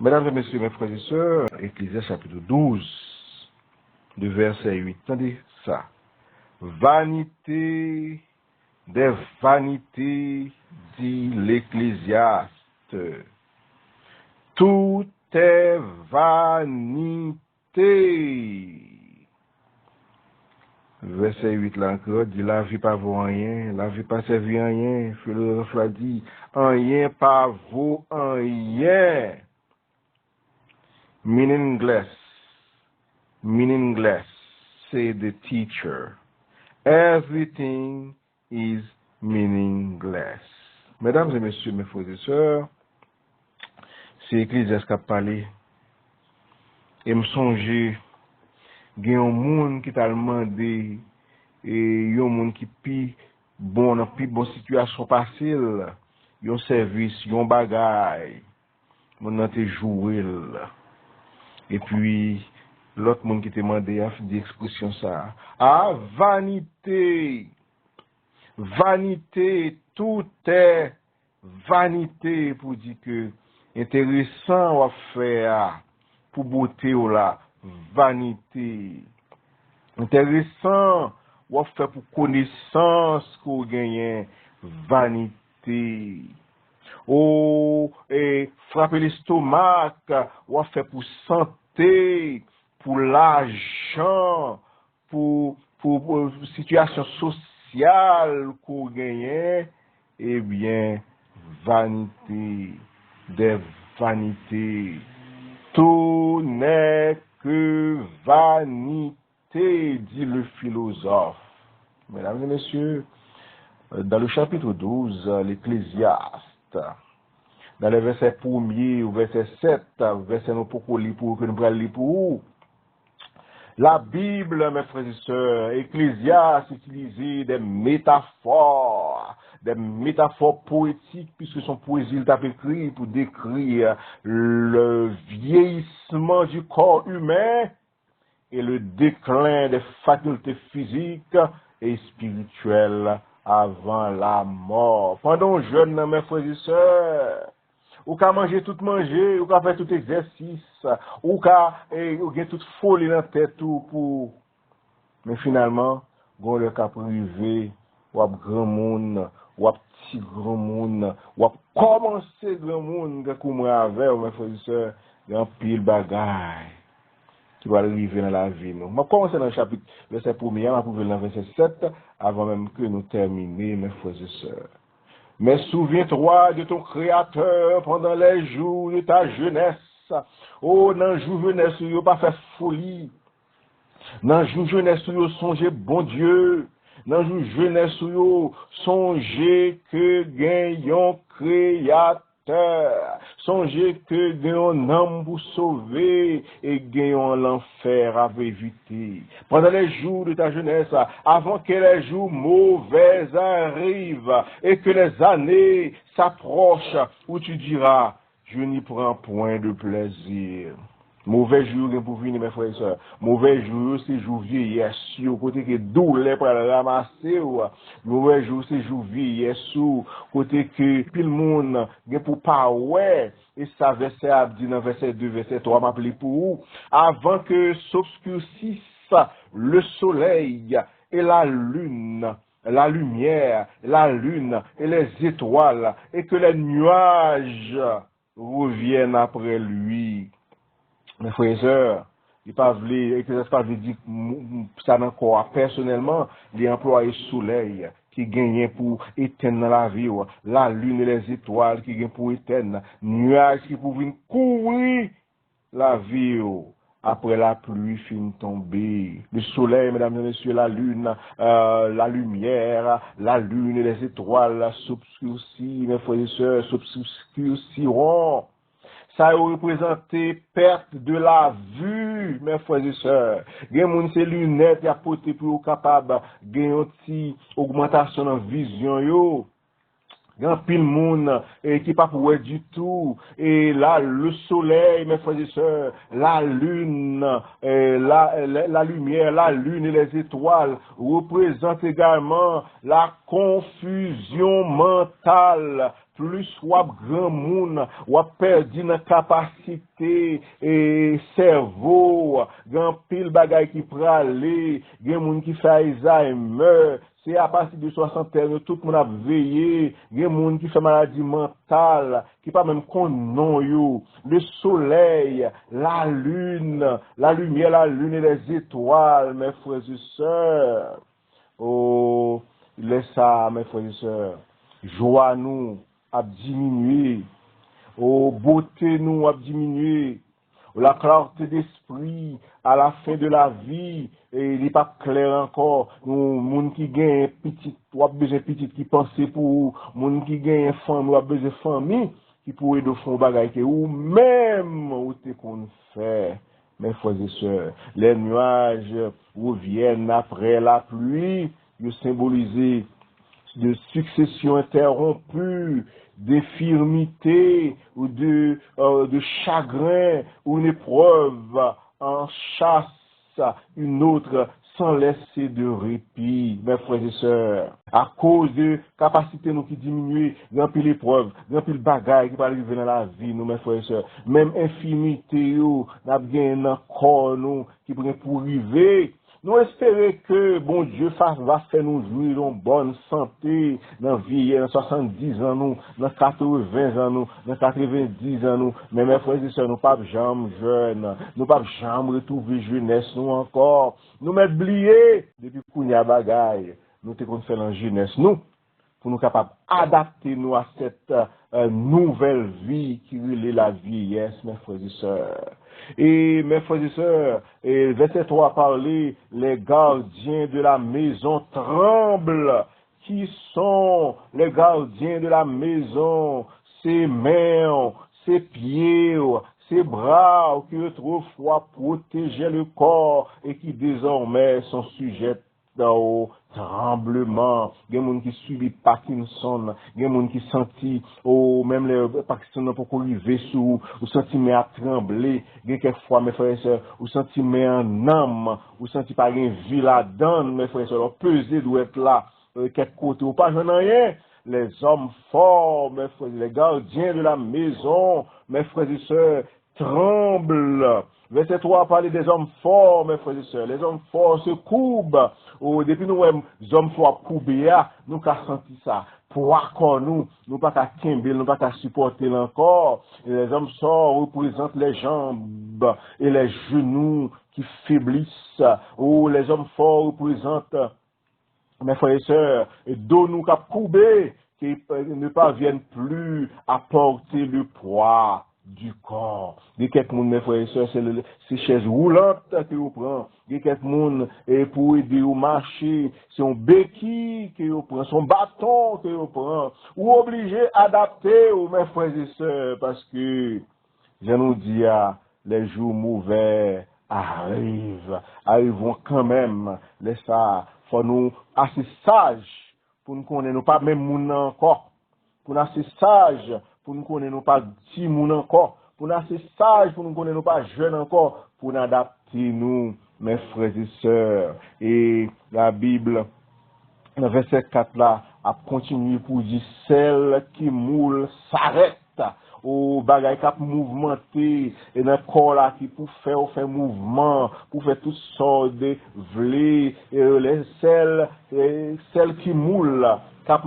Mesdames et messieurs, mes frères et sœurs, Ecclésiaste chapitre 12, de verset 8. Attendez ça. Vanité des vanités, dit l'Ecclésiaste. Tout est vanité. Verset 8 là encore, dit la vie pas vaut rien, la vie pas servi à rien. Philosophe l'a dit, rien pas vaut rien. Meaningless, say the teacher. Everything is meaningless. Mesdames et messieurs, mes frères et sœurs, c'est Ecclésiaste qui a parlé. Et me songer, il y a un monde qui t'a demandé, et il y a un monde qui pi bon, dans pi bonne situation facile, il y a un service, il y a un bagage, mon nan te joué là. Et puis, l'autre monde qui te demandé a fait des expressions ça. Ah, vanité, vanité, tout est vanité pour dire que intéressant à faire pour beauté ou là, vanité. Intéressant ou faire pour connaissance qu'on gagne, vanité. Ou frapper l'estomac, ou faire pour santé, pour l'argent, pour situation sociale qu'on gagne, eh bien, vanité, des vanités. Tout n'est que vanité, dit le philosophe. Mesdames et messieurs, dans le chapitre 12, l'Ecclésiaste, dans le verset 1er ou verset 7, verset nous pour lire pour que nous prenions lire pour la Bible, mes frères et sœurs, Ecclésiaste utilisait des métaphores poétiques, puisque son poésie il t'a écrit pour décrire le vieillissement du corps humain et le déclin des facultés physiques et spirituelles avant la mort. Pendant jeune, mes frères et sœurs, ou qu'à manger tout manger, ou qu'à faire tout exercice, ou qu'à get toute folie dans la tête tout pour. Mais finalement, on le cas privé, ou à grand monde, ou à petit grand monde, ou à commencer grand monde, comme avec, mes frères et sœurs, il y a un pile bagaille qui va arriver dans la vie. Je vais commencer dans le chapitre, verset 1er, je vais pouvoir dans le verset 7, avant même que nous terminions, mes frères et sœurs. Mais souviens-toi de ton Créateur pendant les jours de ta jeunesse. Oh, dans le jour jeunesse, tu n'as pas fait folie. Dans le jour jeunesse, tu as songé bon Dieu. Dans le jour jeunesse, tu as songé que gagnons Créateur. Songez que gagnons homme pour sauver et gagnons l'enfer à éviter. Pendant les jours de ta jeunesse, avant que les jours mauvais arrivent et que les années s'approchent, où tu diras, je n'y prends point de plaisir. Mauvais jour pour venir, mes frères et sœurs. Mauvais jour, c'est jour vieillesse, au côté que douleur pour la ramasser. Mauvais jour, c'est jour vieillesse, côté que tout le monde, pour pas ouais, et ça verset a dit dans verset 2, verset 3, m'appelé pour où, avant que s'obscurcisse le soleil et la lune, la lumière, la lune et les étoiles, et que les nuages reviennent après lui. Mes frères et sœurs, il pas voulu dire ça encore personnellement, les employés soleil qui gagnent pour éteindre la vie, la lune et les étoiles qui gagnent pour éteindre, nuages qui pour venir couvrir la vie après la pluie fin tomber. Le soleil, mesdames et messieurs, la lune, la lumière, la lune et les étoiles s'obscurcissent, mes frères et sœurs, s'obscurciront. Ça a représenté perte de la vue, mes frères et sœurs. Gen moun se lunettes ya pote pour capable gen une augmentation en vision yo. Gen pile moun qui pas pour du tout et là le soleil, mes frères et sœurs, la lune, la lumière, la lune et les étoiles représentent également la confusion mentale plus wap grand moun, wap perdi nan capacité et cerveau, grand pile bagay qui prale, gen moun qui fait Alzheimer. C'est à partir de 60 ans, tout le monde a veillé. Il y a des gens qui font maladie mentale, qui pas même qu'on non yo. Le soleil, la lune, la lumière, la lune et les étoiles, mes frères et sœurs. Oh, laisse ça, mes frères et sœurs. Joie nous a diminué. Oh, beauté nous a diminué. La clarté d'esprit à la fin de la vie, et il n'est pas clair encore. Nous, moun qui gagne petit, ou a besoin petit qui pense pour, moun qui gagne femme, ou a besoin famille, qui pourrait de fond bagaille que ou même, ou te qu'on fait. Mes frères et sœurs, les nuages reviennent après la pluie, ils symbolisent de succession interrompue, d'infirmité ou de chagrin ou une épreuve en chasse une autre sans laisser de répit, mes frères et sœurs. À cause de capacité nous qui diminue, grand pile épreuve, grand pile bagaille qui va arriver dans la vie, nous, mes frères et sœurs. Même infimité, n'a bien encore nous qui pourrait pour arriver. Nous espérons que bon Dieu va faire nous jouir en bonne santé dans la vie, dans 70 ans, nous, dans 80 ans, nous, dans 90 ans, nous. Mais mes frères et sœurs, nous pas jamais jeunes, nous pas jamais retrouver jeunesse, nous encore. Nous m'être oubliés depuis qu'on y a bagaille. Nous te qu'on fait en jeunesse, nous, pour nous capables d'adapter nous à cette nouvelle vie qui est la vieillesse, mes frères et sœurs. Et mes frères et sœurs, verset 3 parler, les gardiens de la maison tremblent. Qui sont les gardiens de la maison? Ses mains, ses pieds, ses bras qui autrefois protégeaient le corps et qui désormais sont sujets au tremblement. Il y a des gens qui subissent Parkinson, il y a des gens qui sentent, même les Parkinson pour arriver sous, ou sentiment à trembler, il y a quelquefois, mes frères et sœurs, ou sentiment en âme, ou sentiment par une vie là-dedans, mes frères et sœurs, peser doit être là, quelque côté, ou pas, je n'en rien. Les hommes forts, mes frères, les gardiens de la maison, mes frères et sœurs, tremblent. Verset 3 parle des hommes forts, mes frères et sœurs. Les hommes forts se courbent. Depuis nous, les hommes forts courbés, nous avons senti ça. Pour accord nous pas qu'à Kimbel, nous pas qu'à supporter encore. Et les hommes forts représentent les jambes et les genoux qui faiblissent. Les hommes forts représentent, mes frères et sœurs, et dos nous qui courbés, qui ne parviennent plus à porter le poids du corps. Il y a quelques monde, mes frères et sœurs, c'est chaises roulantes que vous prenez. Il y a quelques monde, et pour aider au marcher, c'est un béquille que vous prenez, son bâton que vous prenez. Ou obligé d'adapter, mes frères et sœurs, parce que, je nous dis, les jours mauvais arriveront quand même. Laisse ça, faut nous assez sages pour nous connaître, nous pas même moun encore. Pour nous assez sages pour nous connaître, nous pas petit moun encore. Pour nous assez sages pour nous connaître, nous pas jeunes encore. Pour nous adapter nous, mes frères et sœurs. Et la Bible, dans le verset 4 là, a continué pour dire celle qui moule s'arrête. Au bagay qui a mouvementé et dans le corps là qui pour faire mouvement, pour faire toutes sortes de vlés, les celles qui moulent, cap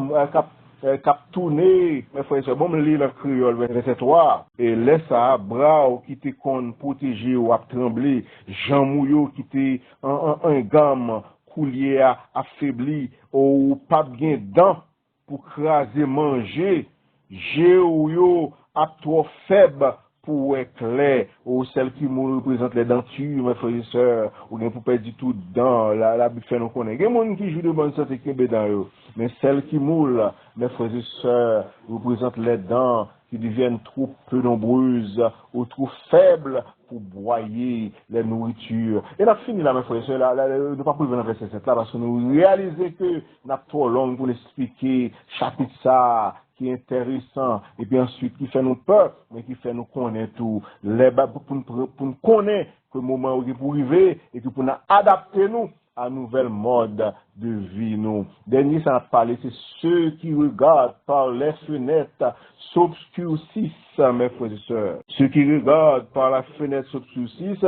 tourner, mes frères et sœurs, bon me lire le créole verset 3 et laisse à bras qui te kon protéger ou à trembler, Jean Mouyo qui te un gamme coulier affaibli ou pas bien dents pour craser manger, j'ai ou yo à trop faible pour éclair, ou celle qui nous représente les dentures, mes frères et sœurs, ou bien pour perdre tout dents, la Bible fait nous connaître. Il y a des gens qui jouent de bonne santé qui est dans eux, mais celles qui moulent, mes frères et sœurs, représentent les dents qui deviennent trop peu nombreuses ou trop faibles pour broyer les nourritures. Et on a fini là, mes frères et sœurs, ne pas pour le verset 7 là, parce que nous réalisons que nous avons trop long pour expliquer chapitre ça, qui est intéressant, et puis ensuite qui fait nous peur, mais qui fait nous connaître tout, pour nous connaître que le moment où il pour arriver, et que pour nous adapter nous à nouvel mode de vie nous. Dernier, ça a parlé, c'est ceux qui regardent par les fenêtres s'obscurcissent, mes frères et sœurs. Ceux qui regardent par la fenêtre s'obscurcissent,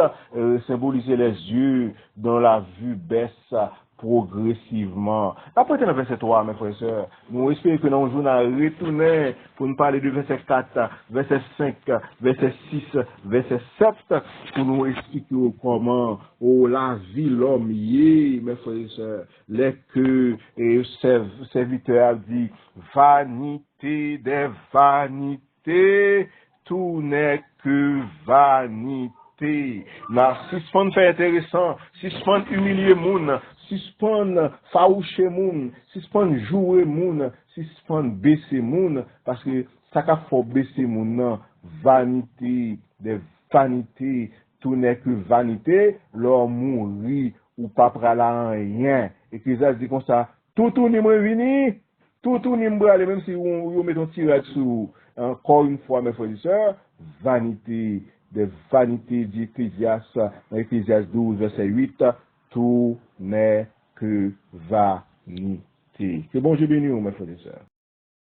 symboliser les yeux dont la vue baisse progressivement. Après, dans le verset 3, mes frères et sœurs, nous espérons que nous allons retourner pour nous parler du verset 4, verset 5, verset 6, verset 7, pour nous expliquer comment la vie, l'homme, y est, mes frères et sœurs, les que et serviteur a dit, vanité des vanités, tout n'est que vanité. Suspend fait intéressant, suspend humilier moun, suspend faoucher moun, suspend jouer moun, suspend baisser moun, parce que ça qu'a faut baisser moun nan, vanité des vanités, tout n'est que vanité, l'homme mourit ou pas prala rien. Et que ça dit comme ça, tout n'est moins vini, tout n'est m'brale, même si on met un tirage sur, encore une fois, mes frères et sœurs, vanité, des vanités d'Ecclésiaste, dans Ecclésiaste 12, verset 8, tout n'est que vanité. Que bon Dieu bénisse, mes frères et sœurs.